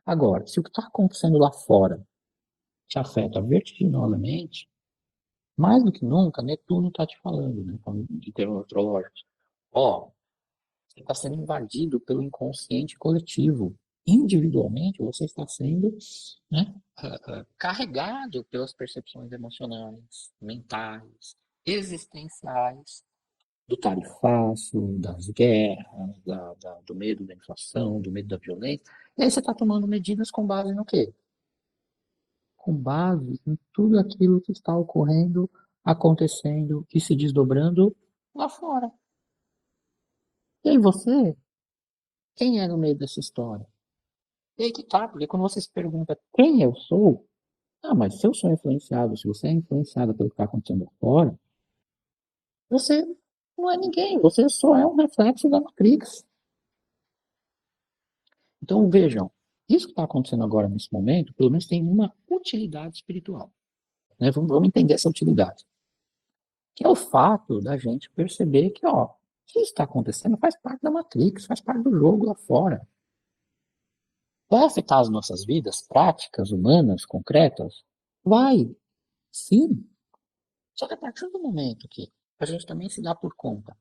Agora, se o que está acontecendo lá fora te afeta vertiginosamente, mais do que nunca, Netuno está te falando, né, de termos astrológicos. Ó, você está sendo invadido pelo inconsciente coletivo. Individualmente, você está sendo, né, carregado pelas percepções emocionais, mentais, existenciais, do tarifaço, das guerras, do medo da inflação, do medo da violência. E aí você está tomando medidas com base no quê? Com base em tudo aquilo que está ocorrendo, acontecendo e se desdobrando lá fora. E aí você, quem é no meio dessa história? E aí que tá, porque quando você se pergunta quem eu sou, mas se eu sou influenciado, se você é influenciado pelo que está acontecendo lá fora, você não é ninguém, você só é um reflexo da Matrix. Então vejam, isso que está acontecendo agora nesse momento, pelo menos tem uma utilidade espiritual. Né? Vamos entender essa utilidade. Que é o fato da gente perceber que, ó, o que está acontecendo faz parte da Matrix, faz parte do jogo lá fora. Vai afetar as nossas vidas práticas, humanas, concretas? Vai, sim. Só que a partir do momento que a gente também se dá por conta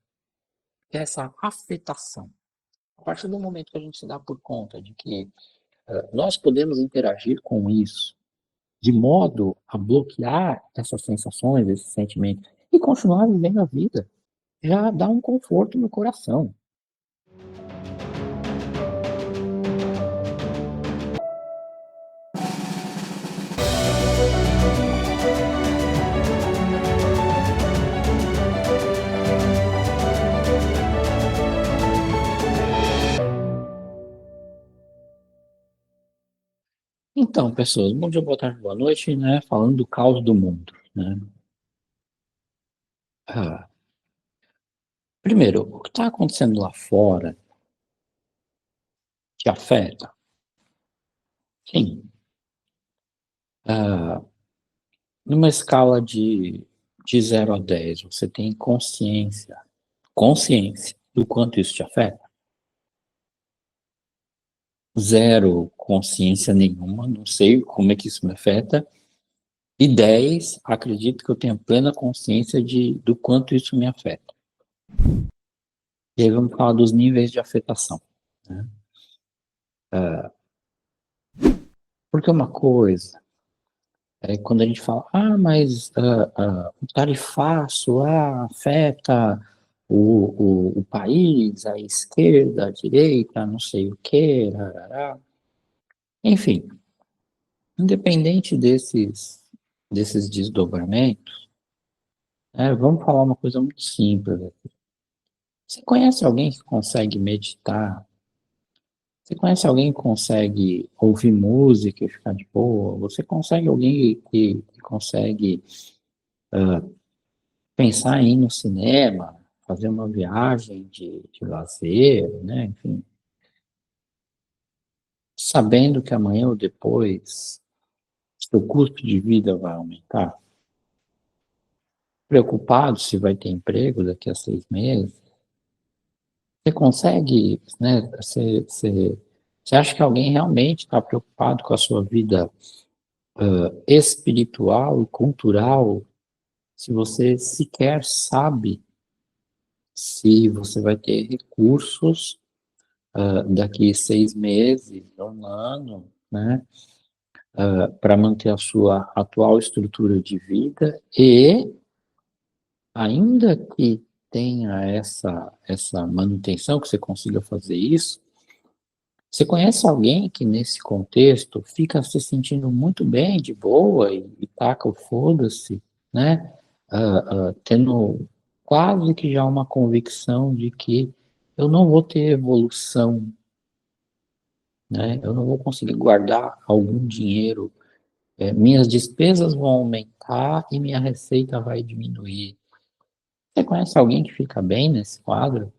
que essa afetação, a partir do momento que a gente se dá por conta de que nós podemos interagir com isso de modo a bloquear essas sensações, esses sentimentos e continuar vivendo a vida, já dá um conforto no coração. Então, pessoas, bom dia, boa tarde, boa noite, né? Falando do caos do mundo, né? Ah, primeiro, o que está acontecendo lá fora te afeta? Sim. Ah, numa escala de 0 a 10, você tem consciência do quanto isso te afeta? Zero consciência nenhuma, não sei como é que isso me afeta. E 10, acredito que eu tenha plena consciência do quanto isso me afeta. E aí vamos falar dos níveis de afetação. Né? Porque uma coisa é quando a gente fala, mas o tarifaço afeta o país, a esquerda, a direita, não sei o quê, rarará. Enfim, independente desses desdobramentos, vamos falar uma coisa muito simples. Você conhece alguém que consegue meditar? Você conhece alguém que consegue ouvir música e ficar de boa? Você consegue alguém que consegue pensar em ir no cinema, fazer uma viagem de lazer, né? Enfim, sabendo que amanhã ou depois seu custo de vida vai aumentar? Preocupado se vai ter emprego daqui a 6 meses? Você consegue, né? Você acha que alguém realmente está preocupado com a sua vida espiritual e cultural se você sequer sabe se você vai ter recursos daqui 6 meses, um ano, né, para manter a sua atual estrutura de vida e, ainda que tenha essa manutenção, que você consiga fazer isso, você conhece alguém que nesse contexto fica se sentindo muito bem, de boa e taca o foda-se, né? Tendo quase que já uma convicção de que eu não vou ter evolução, né? Eu não vou conseguir guardar algum dinheiro, minhas despesas vão aumentar e minha receita vai diminuir. Você conhece alguém que fica bem nesse quadro?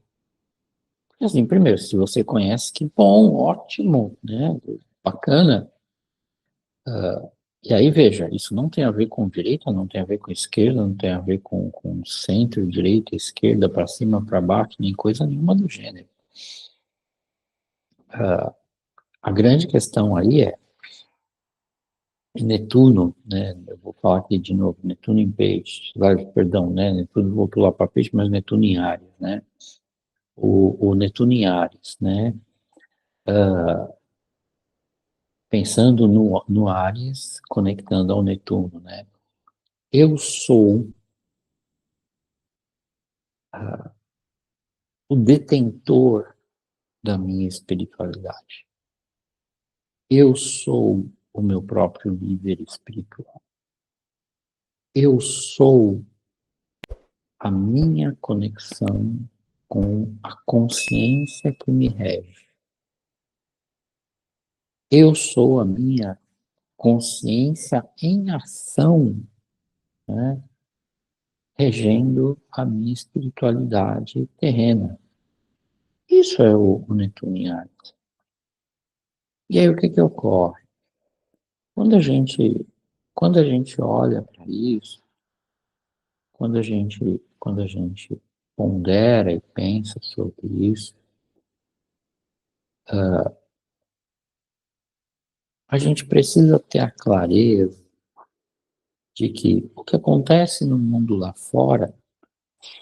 Porque, assim, primeiro, se você conhece, que bom, ótimo, né? Bacana. E aí, veja, isso não tem a ver com direita, não tem a ver com esquerda, não tem a ver com centro, direita, esquerda, para cima, para baixo, nem coisa nenhuma do gênero. A grande questão aí é Netuno, né? Eu vou falar aqui de novo, Netuno em peixe, perdão, né? Netuno voltou lá para peixe, mas Netuno em Áries, né? O Netuno em Áries, né? Pensando no Áries, conectando ao Netuno, né? Eu sou o detentor da minha espiritualidade. Eu sou o meu próprio líder espiritual. Eu sou a minha conexão com a consciência que me rege. Eu sou a minha consciência em ação, né, regendo a minha espiritualidade terrena. Isso é o Netuno em Ares. E aí o que ocorre? Quando a gente, quando a gente olha para isso, quando a gente pondera e pensa sobre isso, a gente precisa ter a clareza de que o que acontece no mundo lá fora,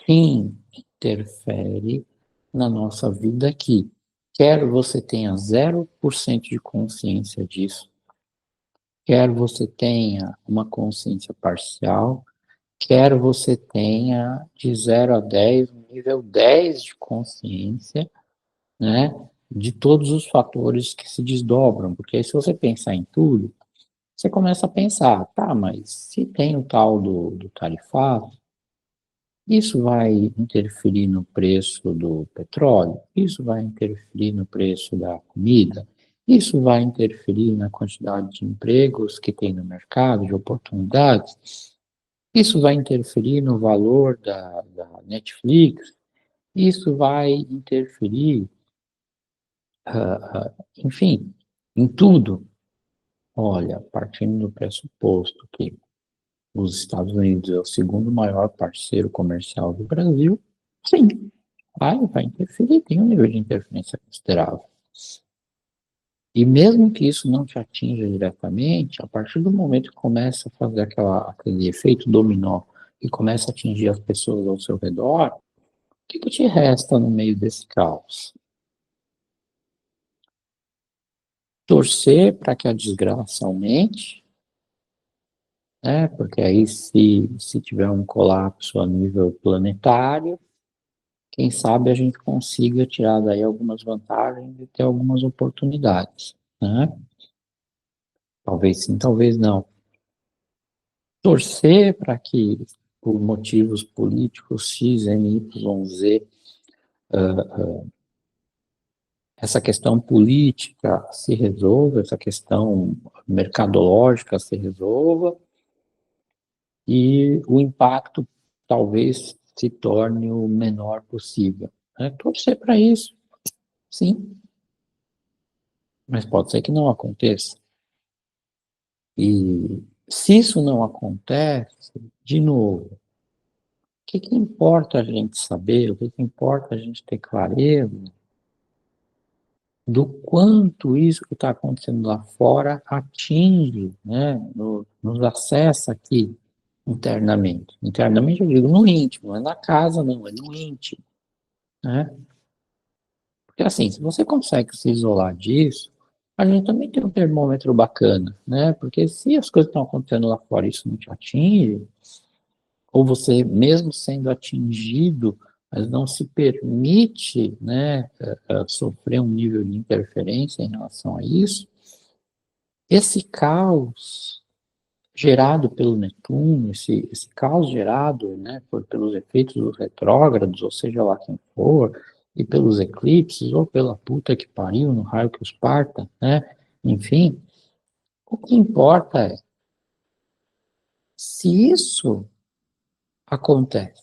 sim, interfere na nossa vida aqui. Quer você tenha 0% de consciência disso, quer você tenha uma consciência parcial, quer você tenha de 0 a 10, um nível 10 de consciência, né, de todos os fatores que se desdobram, porque aí se você pensar em tudo, você começa a pensar, tá, mas se tem o tal do tarifado, isso vai interferir no preço do petróleo? Isso vai interferir no preço da comida? Isso vai interferir na quantidade de empregos que tem no mercado, de oportunidades? Isso vai interferir no valor da Netflix? Isso vai interferir, enfim, em tudo. Olha, partindo do pressuposto que os Estados Unidos é o segundo maior parceiro comercial do Brasil, sim, vai interferir, tem um nível de interferência considerável. E mesmo que isso não te atinja diretamente, a partir do momento que começa a fazer aquele efeito dominó e começa a atingir as pessoas ao seu redor, o que te resta no meio desse caos? Torcer para que a desgraça aumente, né? Porque aí se tiver um colapso a nível planetário, quem sabe a gente consiga tirar daí algumas vantagens e ter algumas oportunidades, né? Talvez sim, talvez não. Torcer para que, por motivos políticos X, N, Y, Z, essa questão política se resolva, essa questão mercadológica se resolva e o impacto talvez se torne o menor possível, né? Torcer para isso, sim, mas pode ser que não aconteça. E se isso não acontece, de novo, o que importa a gente saber, o que importa a gente ter clareza do quanto isso que está acontecendo lá fora atinge, né, nos acessa aqui internamente. Internamente eu digo no íntimo, não é na casa não, é no íntimo, né? Porque assim, se você consegue se isolar disso, a gente também tem um termômetro bacana, né? Porque se as coisas estão acontecendo lá fora e isso não te atinge, ou você, mesmo sendo atingido, mas não se permite, né, sofrer um nível de interferência em relação a isso, esse caos gerado pelo Netuno, esse caos gerado, né, pelos efeitos dos retrógrados, ou seja lá quem for, e pelos eclipses, ou pela puta que pariu, no raio que os parta, né, enfim, o que importa é, se isso acontece,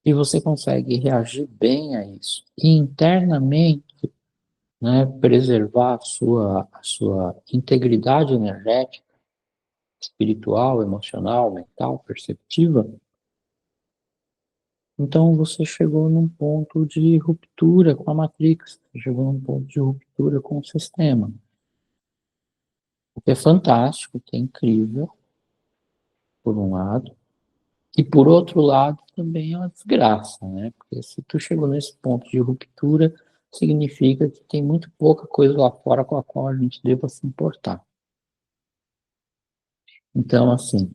e você consegue reagir bem a isso, e internamente, né, preservar a sua integridade energética, espiritual, emocional, mental, perceptiva, então você chegou num ponto de ruptura com a Matrix, chegou num ponto de ruptura ruptura com o sistema. O que é fantástico, o que é incrível, por um lado, e por outro lado também é uma desgraça, né? Porque se tu chegou nesse ponto de ruptura, significa que tem muito pouca coisa lá fora com a qual a gente deva se importar. Então, assim,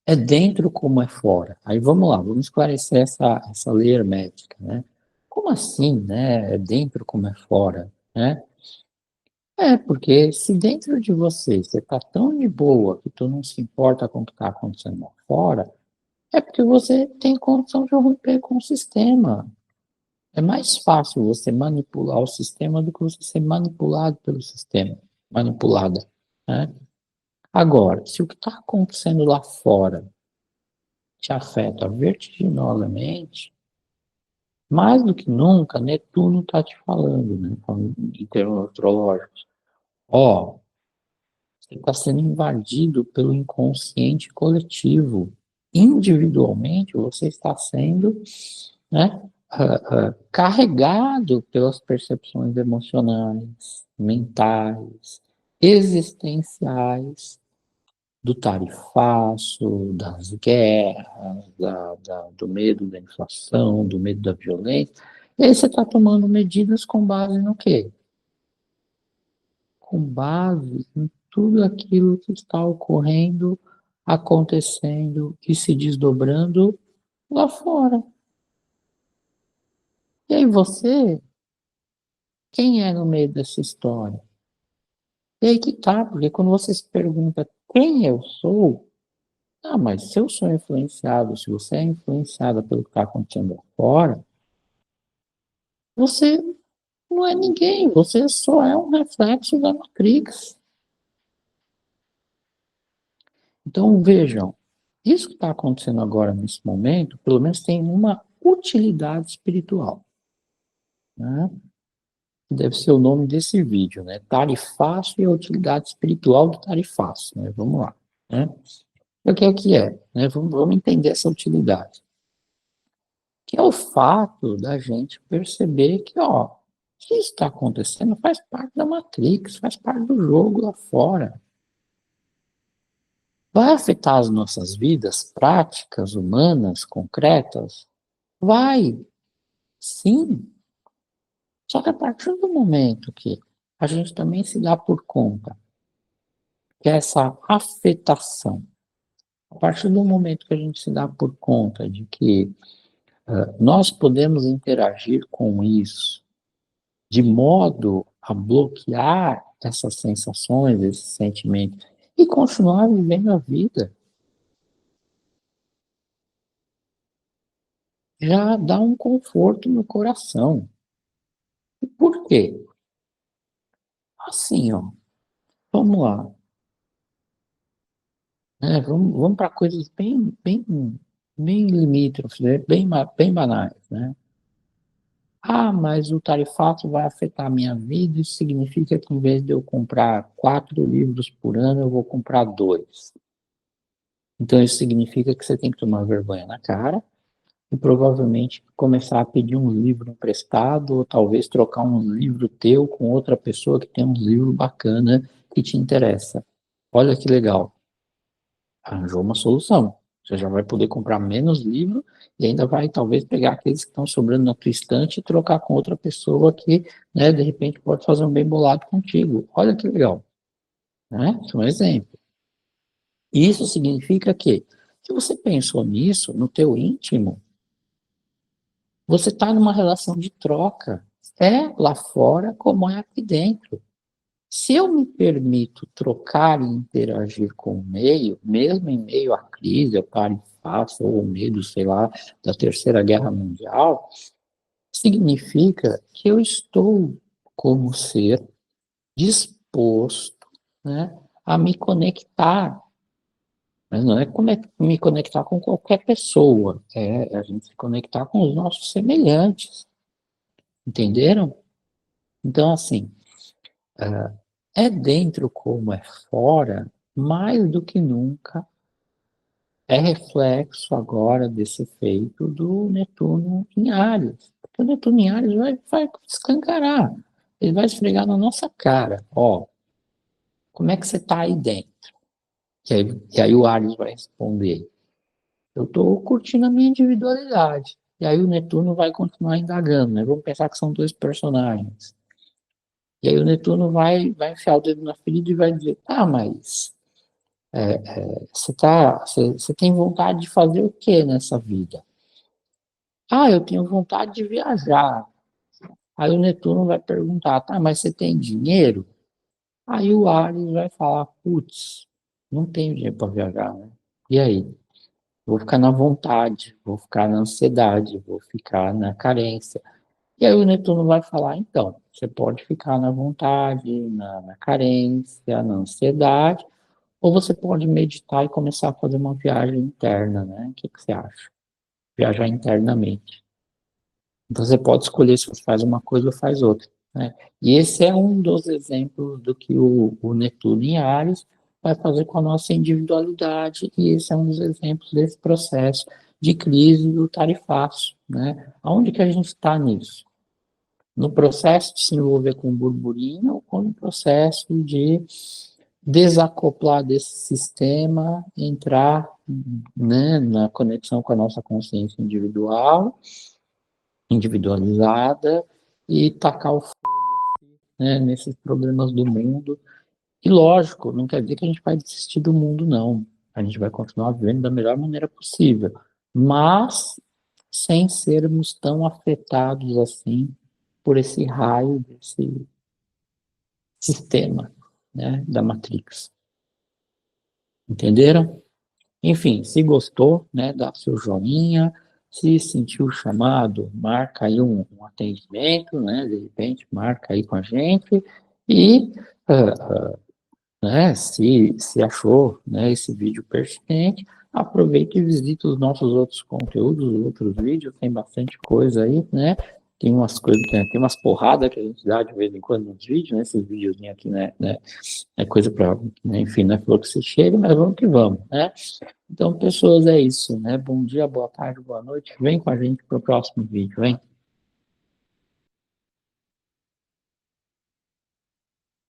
é dentro como é fora. Aí vamos lá, vamos esclarecer essa lei hermética, né? Como assim, né? É dentro como é fora, né? É, porque se dentro de você tá tão de boa que tu não se importa com o que está acontecendo lá fora, é porque você tem condição de romper com o sistema. É mais fácil você manipular o sistema do que você ser manipulado pelo sistema, manipulada, né? Agora, se o que está acontecendo lá fora te afeta vertiginosamente, mais do que nunca, Netuno está te falando, né? Em termos astrológicos. Ó, você está sendo invadido pelo inconsciente coletivo. Individualmente, você está sendo, né, carregado pelas percepções emocionais, mentais, existenciais, do tarifaço, das guerras, do medo da inflação, do medo da violência. E aí você está tomando medidas com base no quê? Com base em tudo aquilo que está ocorrendo, acontecendo e se desdobrando lá fora. E aí você, quem é no meio dessa história? E aí que tá, porque quando você se pergunta quem eu sou, ah, mas se eu sou influenciado, se você é influenciada pelo que está acontecendo lá fora, você não é ninguém, você só é um reflexo da Matrix. Então, vejam, isso que está acontecendo agora, nesse momento, pelo menos tem uma utilidade espiritual, né? Deve ser o nome desse vídeo, né? Tarifaço e a utilidade espiritual do tarifaço, né? Vamos lá, né? O que é, né? Vamos entender essa utilidade. Que é o fato da gente perceber que, ó, o que está acontecendo faz parte da Matrix, faz parte do jogo lá fora. Vai afetar as nossas vidas práticas, humanas, concretas? Vai, sim. Só que a partir do momento que a gente também se dá por conta que essa afetação, a partir do momento que a gente se dá por conta de que nós podemos interagir com isso de modo a bloquear essas sensações, esses sentimentos e continuar vivendo a vida, já dá um conforto no coração. E por quê? Assim, ó, vamos lá, né? Vamos para coisas bem limítrofes, né? Bem banais, né? Ah, mas o tarifato vai afetar a minha vida, isso significa que em vez de eu comprar 4 livros por ano, eu vou comprar 2. Então isso significa que você tem que tomar vergonha na cara e provavelmente começar a pedir um livro emprestado ou talvez trocar um livro teu com outra pessoa que tem um livro bacana que te interessa. Olha que legal, arranjou uma solução. Você já vai poder comprar menos livro e ainda vai talvez pegar aqueles que estão sobrando na tua estante e trocar com outra pessoa que, né, de repente pode fazer um bem bolado contigo. Olha que legal, né? Isso é um exemplo. Isso significa que, se você pensou nisso no teu íntimo, você está numa relação de troca. É lá fora como é aqui dentro. Se eu me permito trocar e interagir com o meio, mesmo em meio à crise, ao tarifaço ou ao medo, sei lá, da Terceira Guerra Mundial, significa que eu estou, como ser, disposto, né, a me conectar. Mas não é me conectar com qualquer pessoa, é a gente se conectar com os nossos semelhantes. Entenderam? Então, assim, é dentro como é fora, mais do que nunca, é reflexo agora desse efeito do Netuno em Áries. Porque o Netuno em Áries vai escancarar. Ele vai esfregar na nossa cara, ó, como é que você tá aí dentro? E aí o Ares vai responder, eu estou curtindo a minha individualidade. E aí o Netuno vai continuar indagando, né? Vamos pensar que são dois personagens. E aí o Netuno vai enfiar o dedo na ferida e vai dizer, ah, mas você tem vontade de fazer o que nessa vida? Ah, eu tenho vontade de viajar. Aí o Netuno vai perguntar, tá, mas você tem dinheiro? Aí o Ares vai falar, putz, não tenho dinheiro para viajar, né? E aí? Vou ficar na vontade, vou ficar na ansiedade, vou ficar na carência. E aí o Netuno vai falar, então, você pode ficar na vontade, na carência, na ansiedade, ou você pode meditar e começar a fazer uma viagem interna, né? O que que você acha? Viajar internamente. Então você pode escolher se você faz uma coisa ou faz outra, né? E esse é um dos exemplos do que o Netuno em Ares vai fazer com a nossa individualidade, e esse é um dos exemplos desse processo de crise do tarifaço, né? Aonde que a gente está nisso? No processo de se envolver com burburinho ou no processo de desacoplar desse sistema, entrar, né, na conexão com a nossa consciência individual, individualizada e tacar o né, nesses problemas do mundo. E lógico, não quer dizer que a gente vai desistir do mundo, não. A gente vai continuar vivendo da melhor maneira possível, mas sem sermos tão afetados assim por esse raio desse sistema, né, da Matrix. Entenderam? Enfim, se gostou, né, dá seu joinha. Se sentiu chamado, marca aí um atendimento, né, de repente, marca aí com a gente. E, né, se achou, né, esse vídeo pertinente, aproveita e visita os nossos outros conteúdos, os outros vídeos, tem bastante coisa aí, né? Tem umas coisas, tem umas porradas que a gente dá de vez em quando nos vídeos, né? Esses videozinhos aqui, né? É coisa para, né, enfim, não é flor que se cheire, mas vamos que vamos, né? Então, pessoas, é isso, né? Bom dia, boa tarde, boa noite. Vem com a gente para o próximo vídeo, vem.